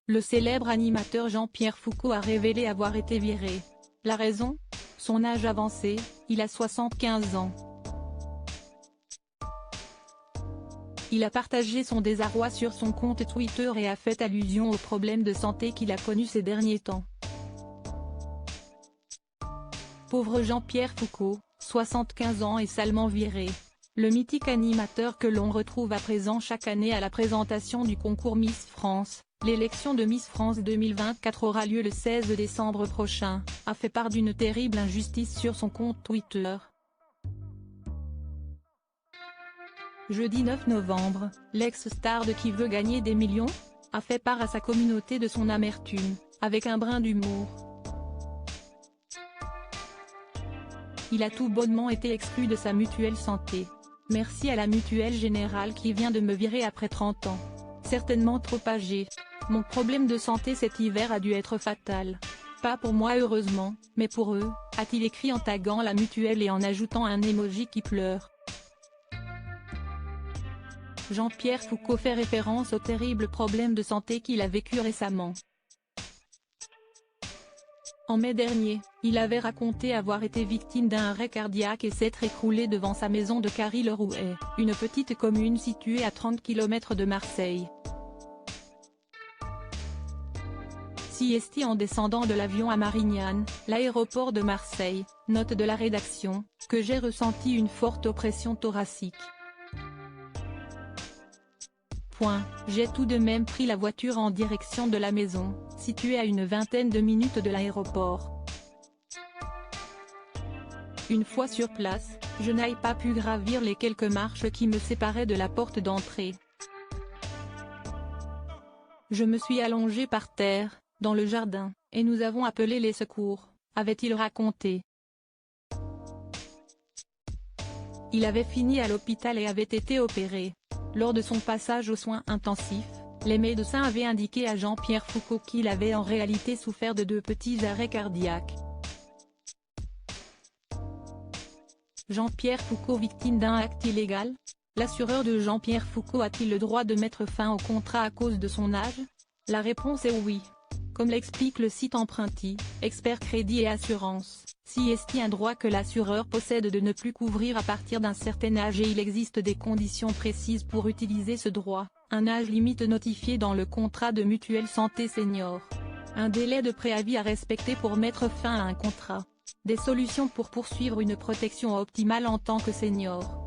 Le célèbre animateur Jean-Pierre Foucault a révélé avoir été viré. La raison ? Son âge avancé, il a 75 ans. Il a partagé son désarroi sur son compte Twitter et a fait allusion aux problèmes de santé qu'il a connus ces derniers temps. Pauvre Jean-Pierre Foucault, 75 ans et salement viré. Le mythique animateur que l'on retrouve à présent chaque année à la présentation du concours Miss France, l'élection de Miss France 2024 aura lieu le 16 décembre prochain, a fait part d'une terrible injustice sur son compte Twitter. Jeudi 9 novembre, l'ex-star de Qui veut gagner des millions a fait part à sa communauté de son amertume, avec un brin d'humour. Il a tout bonnement été exclu de sa mutuelle santé. Merci à la mutuelle générale qui vient de me virer après 30 ans. Certainement trop âgé. Mon problème de santé cet hiver a dû être fatal. Pas pour moi heureusement, mais pour eux, a-t-il écrit en taguant la mutuelle et en ajoutant un emoji qui pleure. Jean-Pierre Foucault fait référence au terrible problème de santé qu'il a vécu récemment. En mai dernier, il avait raconté avoir été victime d'un arrêt cardiaque et s'être écroulé devant sa maison de Carry-le-Rouet, une petite commune située à 30 km de Marseille. Siesti en descendant de l'avion à Marignane, l'aéroport de Marseille, note de la rédaction, que j'ai ressenti une forte oppression thoracique. J'ai tout de même pris la voiture en direction de la maison, située à une vingtaine de minutes de l'aéroport. Une fois sur place, je n'ai pas pu gravir les quelques marches qui me séparaient de la porte d'entrée. Je me suis allongé par terre, dans le jardin, et nous avons appelé les secours, avait-il raconté. Il avait fini à l'hôpital et avait été opéré. Lors de son passage aux soins intensifs, les médecins avaient indiqué à Jean-Pierre Foucault qu'il avait en réalité souffert de 2 petits arrêts cardiaques. Jean-Pierre Foucault victime d'un acte illégal ? L'assureur de Jean-Pierre Foucault a-t-il le droit de mettre fin au contrat à cause de son âge ? La réponse est oui. Comme l'explique le site Emprunti, expert crédit et assurance, Siesti un droit que l'assureur possède de ne plus couvrir à partir d'un certain âge et il existe des conditions précises pour utiliser ce droit, un âge limite notifié dans le contrat de mutuelle santé senior. Un délai de préavis à respecter pour mettre fin à un contrat. Des solutions pour poursuivre une protection optimale en tant que senior.